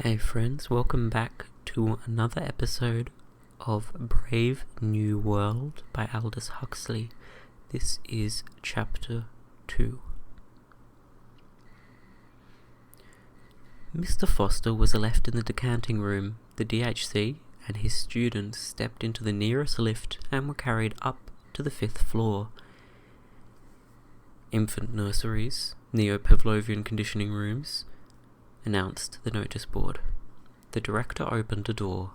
Hey friends, welcome back to another episode of Brave New World by Aldous Huxley. This is chapter 2. Mr. Foster was left in the decanting room. The DHC and his students stepped into the nearest lift and were carried up to the 5th floor. Infant nurseries, neo-Pavlovian conditioning rooms, announced the notice board. The director opened a door.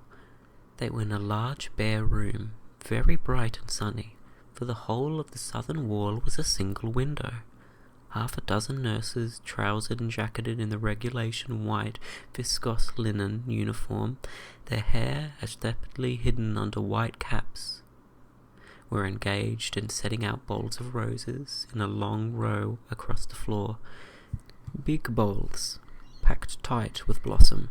They were in a large bare room, very bright and sunny. For the whole of the southern wall was a single window. Half a dozen nurses, trousered and jacketed in the regulation white viscose linen uniform, their hair aesthetically hidden under white caps, were engaged in setting out bowls of roses in a long row across the floor. Big bowls, packed tight with blossom.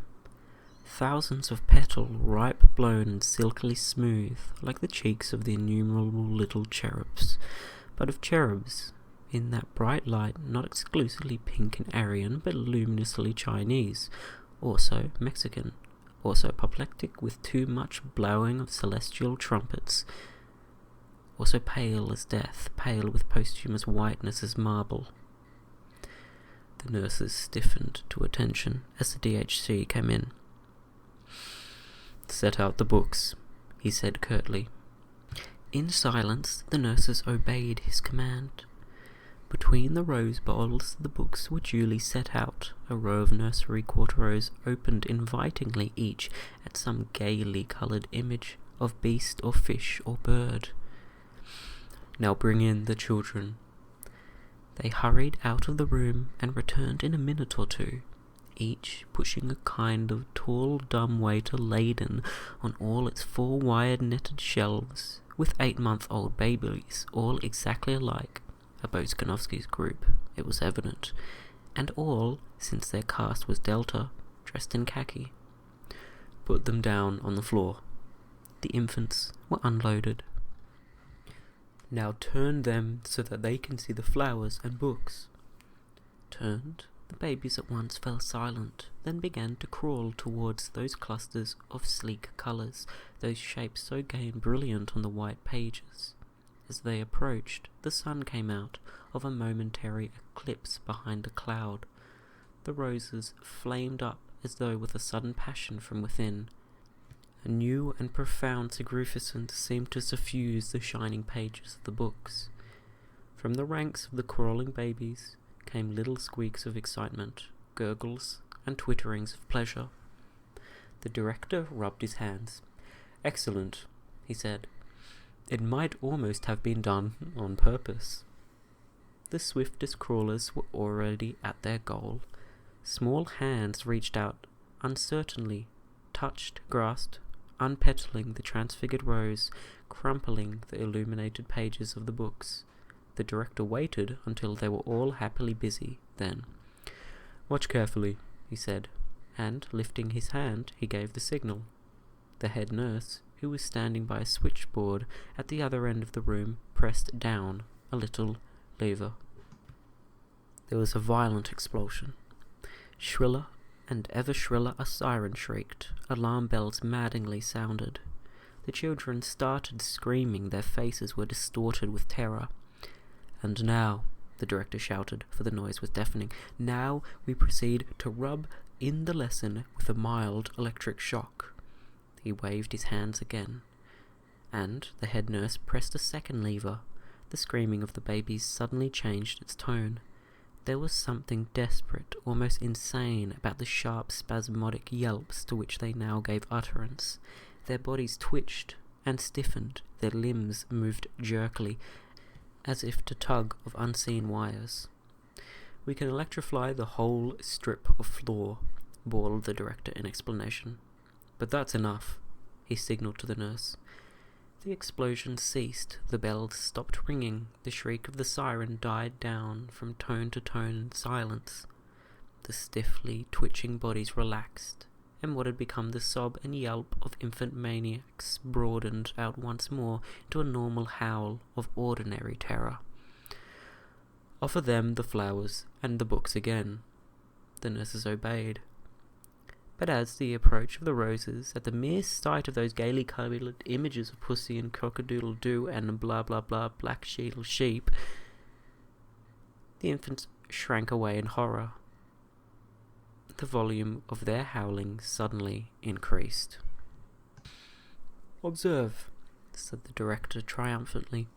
Thousands of petal, ripe blown and silkily smooth, like the cheeks of the innumerable little cherubs, but of cherubs in that bright light, not exclusively pink and Aryan, but luminously Chinese, also Mexican, also apoplectic with too much blowing of celestial trumpets, also pale as death, pale with posthumous whiteness as marble. The nurses stiffened to attention as the DHC came in. "Set out the books," he said curtly. In silence, the nurses obeyed his command. Between the rose bowls, the books were duly set out. A row of nursery quartos opened invitingly, each at some gaily coloured image of beast or fish or bird. "Now bring in the children." They hurried out of the room and returned in a minute or two, each pushing a kind of tall dumbwaiter laden on all its 4 wired netted shelves with 8-month-old babies, all exactly alike, a Boskanovsky's group, it was evident, and all, since their caste was Delta, dressed in khaki. "Put them down on the floor." The infants were unloaded. "Now turn them so that they can see the flowers and books." Turned, the babies at once fell silent, then began to crawl towards those clusters of sleek colours, those shapes so gay and brilliant on the white pages. As they approached, the sun came out of a momentary eclipse behind a cloud. The roses flamed up as though with a sudden passion from within. A new and profound significance seemed to suffuse the shining pages of the books. From the ranks of the crawling babies came little squeaks of excitement, gurgles, and twitterings of pleasure. The director rubbed his hands. "Excellent," he said. "It might almost have been done on purpose." The swiftest crawlers were already at their goal. Small hands reached out uncertainly, touched, grasped, unpetaling the transfigured rose, crumpling the illuminated pages of the books. The director waited until they were all happily busy, then, "Watch carefully," he said, and, lifting his hand, he gave the signal. The head nurse, who was standing by a switchboard at the other end of the room, pressed down a little lever. There was a violent explosion. Shriller and ever shriller a siren shrieked. Alarm bells maddeningly sounded. The children started screaming. Their faces were distorted with terror. "And now," the director shouted, for the noise was deafening, "now we proceed to rub in the lesson with a mild electric shock." He waved his hands again, and the head nurse pressed a second lever. The screaming of the babies suddenly changed its tone. There was something desperate, almost insane, about the sharp, spasmodic yelps to which they now gave utterance. Their bodies twitched and stiffened, their limbs moved jerkily, as if to tug of unseen wires. "We can electrify the whole strip of floor," bawled the director in explanation. "But that's enough," he signalled to the nurse. The explosion ceased, the bells stopped ringing, the shriek of the siren died down from tone to tone in silence. The stiffly twitching bodies relaxed, and what had become the sob and yelp of infant maniacs broadened out once more into a normal howl of ordinary terror. "Offer them the flowers and the books again." The nurses obeyed. But as the approach of the roses, at the mere sight of those gaily coloured images of pussy and cock-a-doodle-doo and blah blah blah black sheep, the infants shrank away in horror. The volume of their howling suddenly increased. "Observe," said the director triumphantly.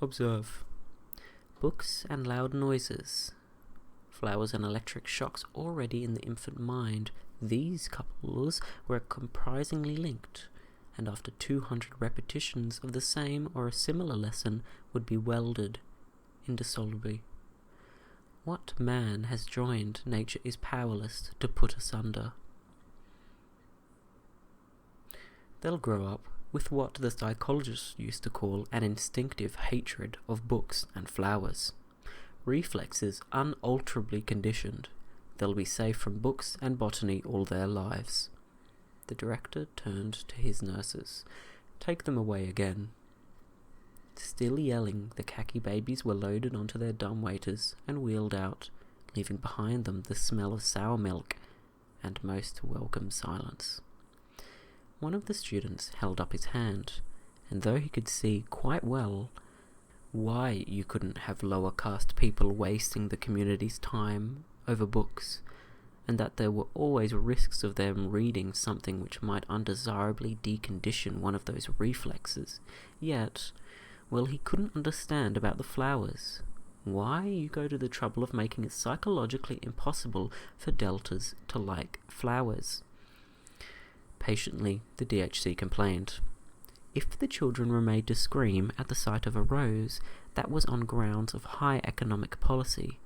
"Observe. Books and loud noises. Flowers and electric shocks already in the infant mind. These couples were comprisingly linked, and after 200 repetitions of the same or a similar lesson would be welded indissolubly. What man has joined nature is powerless to put asunder. They'll grow up with what the psychologists used to call an instinctive hatred of books and flowers. Reflexes unalterably conditioned. They'll be safe from books and botany all their lives." The director turned to his nurses. "Take them away again." Still yelling, the khaki babies were loaded onto their dumbwaiters and wheeled out, leaving behind them the smell of sour milk and most welcome silence. One of the students held up his hand, and though he could see quite well why you couldn't have lower caste people wasting the community's time over books, and that there were always risks of them reading something which might undesirably decondition one of those reflexes, yet, well, he couldn't understand about the flowers. Why you go to the trouble of making it psychologically impossible for deltas to like flowers? Patiently, the DHC complained. If the children were made to scream at the sight of a rose, that was on grounds of high economic policy.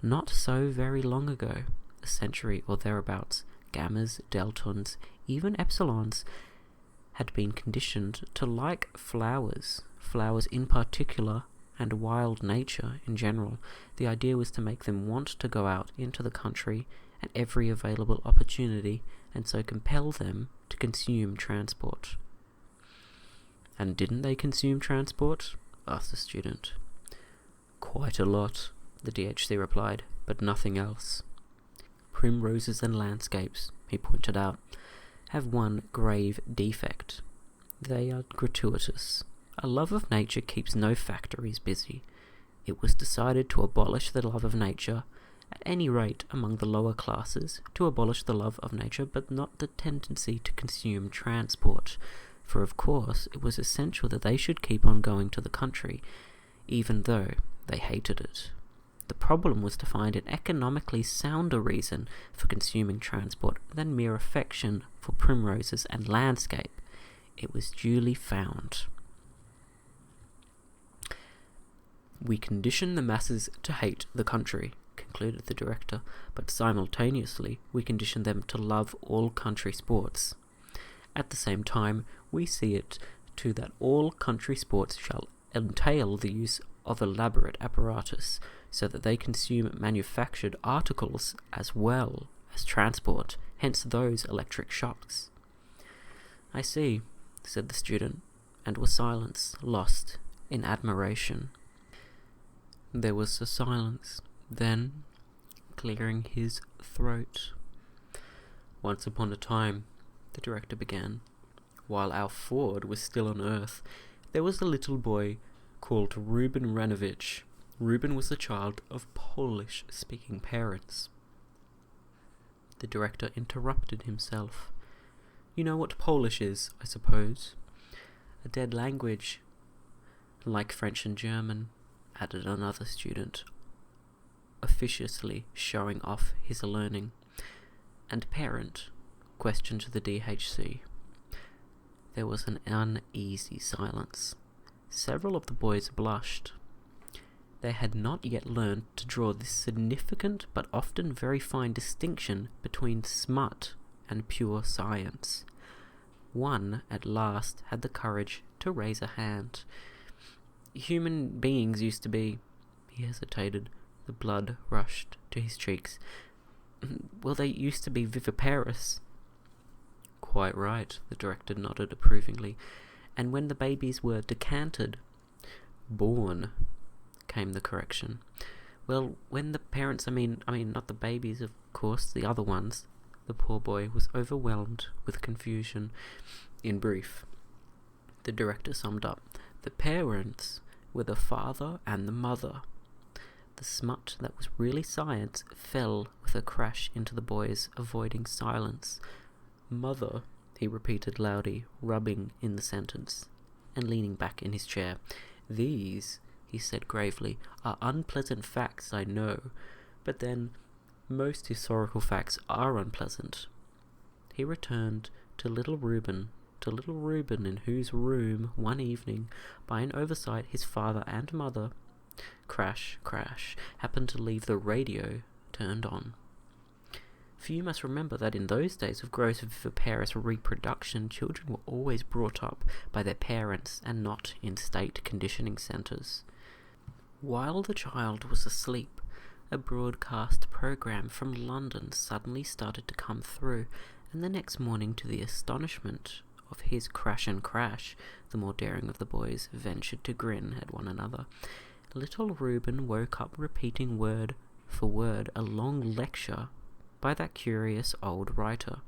Not so very long ago, a century or thereabouts, gammas, deltons, even epsilons, had been conditioned to like flowers in particular, and wild nature in general. The idea was to make them want to go out into the country at every available opportunity, and so compel them to consume transport. "And didn't they consume transport?" asked the student. "Quite a lot," the DHC replied, "but nothing else. Primroses and landscapes," he pointed out, "have one grave defect. They are gratuitous. A love of nature keeps no factories busy. It was decided to abolish the love of nature, at any rate among the lower classes, to abolish the love of nature, but not the tendency to consume transport. For of course it was essential that they should keep on going to the country, even though they hated it. The problem was to find an economically sounder reason for consuming transport than mere affection for primroses and landscape. It was duly found. "We condition the masses to hate the country," concluded the director, "but simultaneously we condition them to love all country sports. At the same time, we see it to that all country sports shall entail the use of elaborate apparatus, so that they consume manufactured articles as well as transport, hence those electric shocks." "I see," said the student, and was silence, lost in admiration. There was a silence. Then, clearing his throat, "Once upon a time," the director began, "while our Ford was still on Earth, there was a little boy called Reuben Ranovich. Reuben was the child of Polish-speaking parents." The director interrupted himself. "You know what Polish is, I suppose? A dead language, like French and German," added another student, officiously showing off his learning. "And parent?" questioned the DHC. There was an uneasy silence. Several of the boys blushed. They had not yet learned to draw this significant but often very fine distinction between smut and pure science. One, at last, had the courage to raise a hand. "Human beings used to be—" He hesitated. The blood rushed to his cheeks. "Well, they used to be viviparous." "Quite right," the director nodded approvingly. "And when the babies were decanted—" "Born," came the correction. "Well, when the parents, I mean not the babies, of course, the other ones, The poor boy was overwhelmed with confusion. In brief, the director summed up, the parents were the father and the mother. The smut that was really science fell with a crash into the boy's avoiding silence. Mother, he repeated loudly, rubbing in the sentence, and leaning back in his chair. These, he said gravely, are unpleasant facts, I know, but then most historical facts are unpleasant. He returned to little Reuben, in whose room one evening, by an oversight, his father and mother, crash, happened to leave the radio turned on. For you must remember that in those days of gross viviparous reproduction, children were always brought up by their parents and not in state conditioning centres. While the child was asleep, a broadcast program from London suddenly started to come through, and the next morning, to the astonishment of his crash, the more daring of the boys ventured to grin at one another. Little Reuben woke up repeating word for word a long lecture by that curious old writer,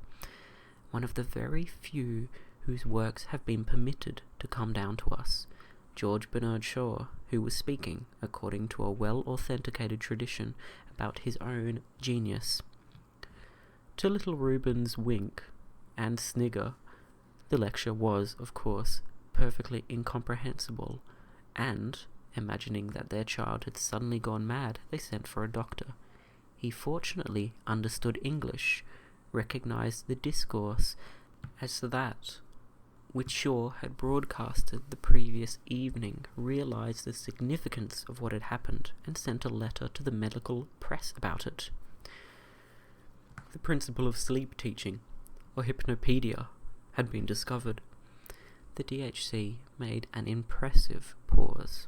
one of the very few whose works have been permitted to come down to us, George Bernard Shaw, who was speaking, according to a well-authenticated tradition, about his own genius. To little Reuben's wink and snigger, the lecture was, of course, perfectly incomprehensible, and, imagining that their child had suddenly gone mad, they sent for a doctor. He fortunately understood English, recognized the discourse as that which Shaw had broadcasted the previous evening, realized the significance of what had happened, and sent a letter to the medical press about it. The principle of sleep teaching, or hypnopedia, had been discovered. The DHC made an impressive pause.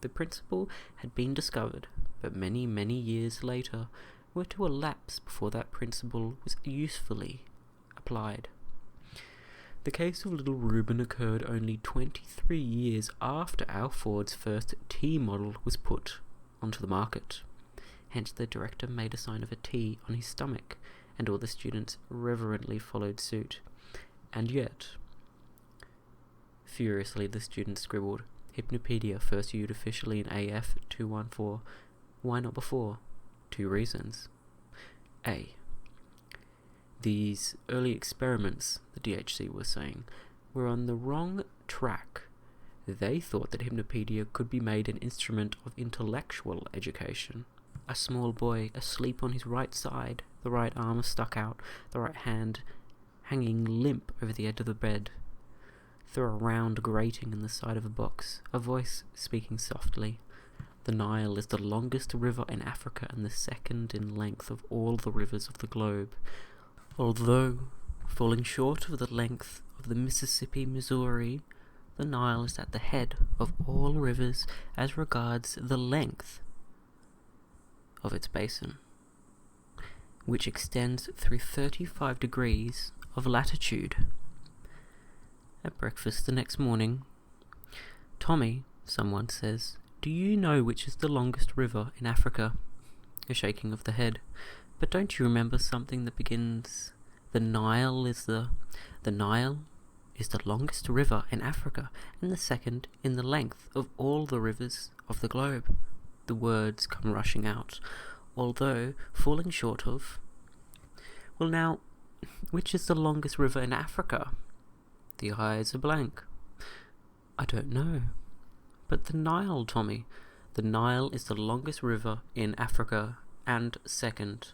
The principle had been discovered, but many, many years later were to elapse before that principle was usefully applied. The case of little Reuben occurred only 23 years after Alford's first T model was put onto the market. Hence the director made a sign of a T on his stomach, and all the students reverently followed suit. And yet, furiously the students scribbled, Hypnopedia first used officially in AF 214. Why not before? 2 reasons. A. These early experiments, the DHC was saying, were on the wrong track. They thought that Hypnopedia could be made an instrument of intellectual education. A small boy asleep on his right side, the right arm stuck out, the right hand hanging limp over the edge of the bed. Through a round grating in the side of a box, a voice speaking softly. The Nile is the longest river in Africa and the second in length of all the rivers of the globe, although falling short of the length of the Mississippi, Missouri. The Nile is at the head of all rivers as regards the length of its basin, which extends through 35 degrees of latitude. At breakfast the next morning, Tommy, someone says, do you know which is the longest river in Africa? A shaking of the head. But don't you remember something that begins, the Nile is the longest river in Africa, and the second in the length of all the rivers of the globe. The words come rushing out, although falling short of. Well now, which is the longest river in Africa? The eyes are blank. I don't know. But the Nile, Tommy. The Nile is the longest river in Africa, and second.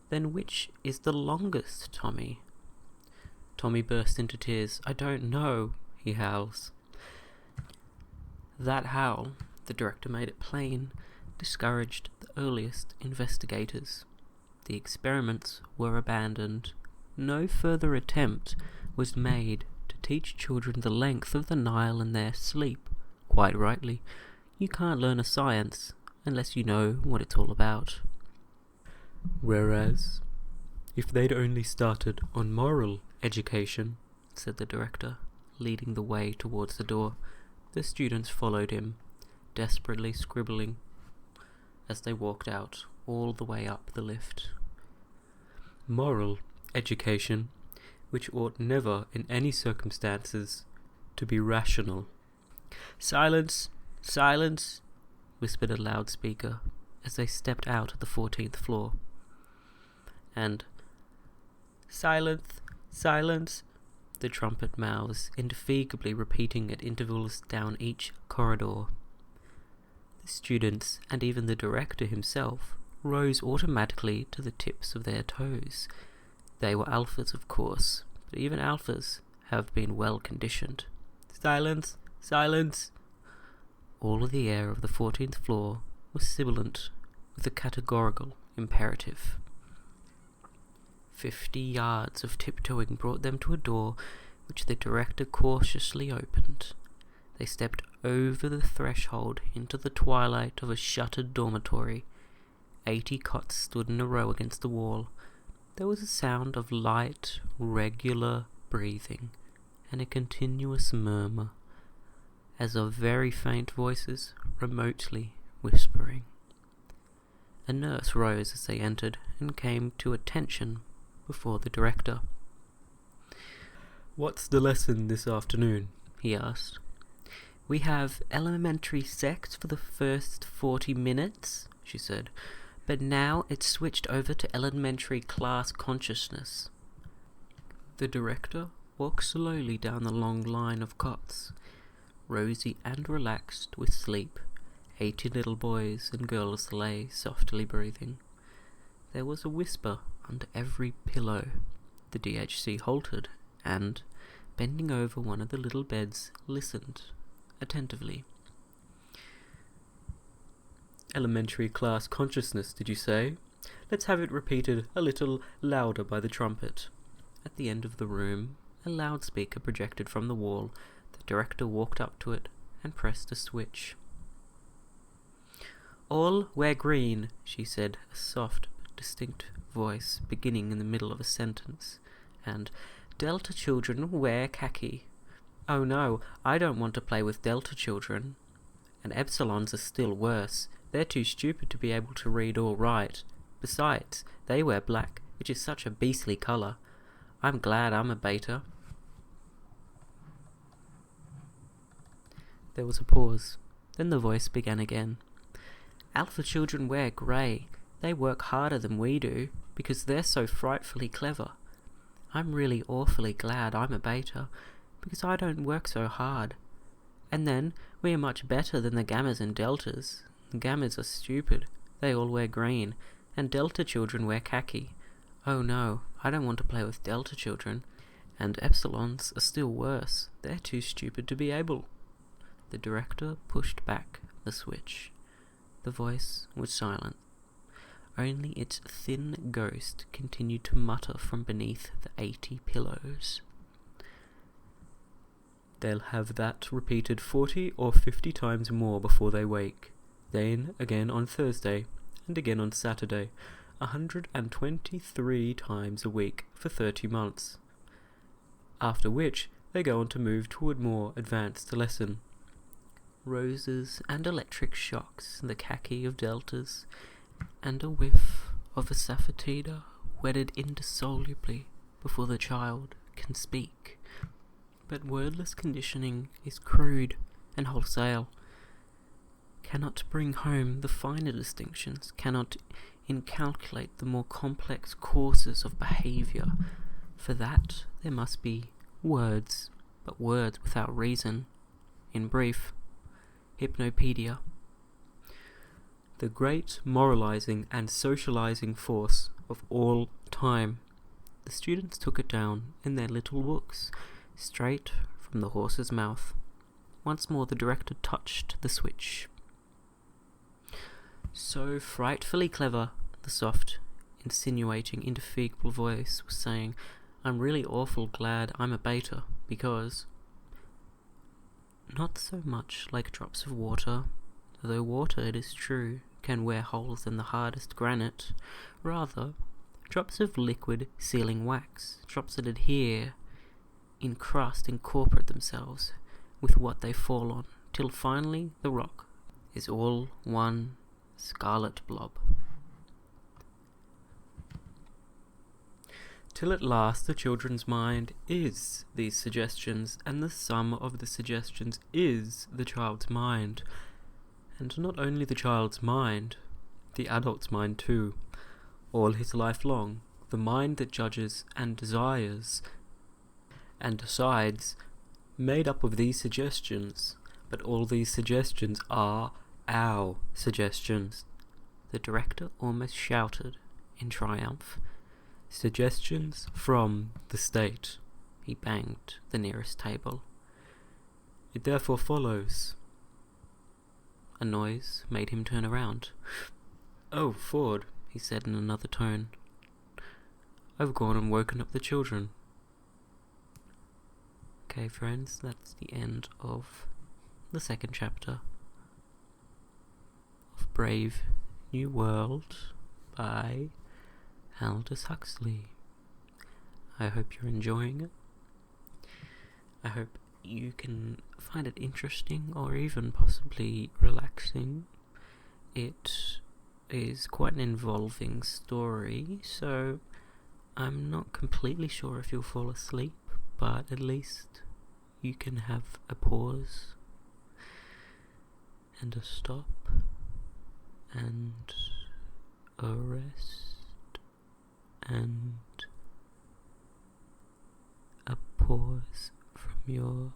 Then which is the longest, Tommy? Tommy bursts into tears. I don't know, he howls. That howl, the director made it plain, discouraged the earliest investigators. The experiments were abandoned. No further attempt was made to teach children the length of the Nile in their sleep. Quite rightly, you can't learn a science unless you know what it's all about. Whereas, if they'd only started on moral education, said the director, leading the way towards the door, the students followed him, desperately scribbling as they walked out all the way up the lift. Moral education, which ought never in any circumstances to be rational. Silence! Silence! Whispered a loudspeaker as they stepped out of the 14th floor. And silence! Silence! The trumpet mouths indefatigably repeating at intervals down each corridor. The students, and even the director himself, rose automatically to the tips of their toes. They were alphas, of course, but even alphas have been well conditioned. Silence! Silence! All of the air of the 14th floor was sibilant with a categorical imperative. 50 yards of tiptoeing brought them to a door which the director cautiously opened. They stepped over the threshold into the twilight of a shuttered dormitory. 80 cots stood in a row against the wall. There was a sound of light, regular breathing, and a continuous murmur, as of very faint voices remotely whispering. A nurse rose as they entered and came to attention before the director. "What's the lesson this afternoon?" he asked. "We have elementary sex for the first 40 minutes, she said, "but now it's switched over to elementary class consciousness." The director walked slowly down the long line of cots, rosy and relaxed with sleep. 80 little boys and girls lay softly breathing. There was a whisper under every pillow. The DHC halted and, bending over one of the little beds, listened attentively. "Elementary class consciousness, did you say? Let's have it repeated a little louder by the trumpet." At the end of the room, a loudspeaker projected from the wall. The director walked up to it and pressed a switch. "All wear green," she said, a soft but distinct voice beginning in the middle of a sentence, and "Delta children wear khaki." "Oh no, I don't want to play with Delta children." "And Epsilons are still worse. They're too stupid to be able to read or write. Besides, they wear black, which is such a beastly colour. I'm glad I'm a beta." There was a pause. Then the voice began again. "Alpha children wear grey. They work harder than we do, because they're so frightfully clever. I'm really awfully glad I'm a beta, because I don't work so hard. And then, we are much better than the gammas and deltas. The gammas are stupid. They all wear green, and delta children wear khaki. Oh no, I don't want to play with delta children. And epsilons are still worse. They're too stupid to be able." The director pushed back the switch. The voice was silent. Only its thin ghost continued to mutter from beneath the 80 pillows. "They'll have that repeated 40 or 50 times more before they wake. Then again on Thursday, and again on Saturday, 123 times a week for 30 months. After which, they go on to move toward more advanced lesson. Roses and electric shocks, the khaki of deltas, and a whiff of a saffetida wedded indissolubly before the child can speak. But wordless conditioning is crude and wholesale, cannot bring home the finer distinctions, cannot incalculate the more complex courses of behaviour. For that there must be words, but words without reason. In brief, Hypnopedia. The great moralizing and socializing force of all time. The students took it down in their little books, straight from the horse's mouth. Once more the director touched the switch. "So frightfully clever," the soft, insinuating, indefatigable voice was saying. "I'm really awful glad I'm a beta, because..." Not so much like drops of water, though water, it is true, can wear holes in the hardest granite. Rather, drops of liquid sealing wax, drops that adhere, encrust, incorporate themselves with what they fall on, till finally the rock is all one scarlet blob. till at last the children's mind is these suggestions, and the sum of the suggestions is the child's mind. And not only the child's mind, the adult's mind too, all his life long, the mind that judges and desires and decides, made up of these suggestions, but all these suggestions are our suggestions. The director almost shouted in triumph. Suggestions from the state. He banged the nearest table. It therefore follows. A noise made him turn around. "Oh, Ford," he said in another tone. "I've gone and woken up the children." Okay, friends, that's the end of the second chapter of Brave New World by Aldous Huxley. I hope you're enjoying it. I hope you can find it interesting or even possibly relaxing. It is quite an involving story, so I'm not completely sure if you'll fall asleep, but at least you can have a pause and a stop and a rest and a pause from your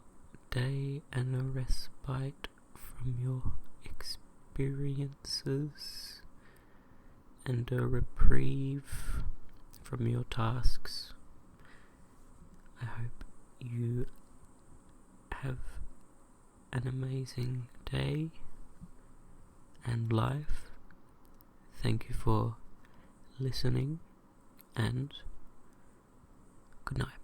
day and a respite from your experiences and a reprieve from your tasks. I hope you have an amazing day and life. Thank you for listening, and good night.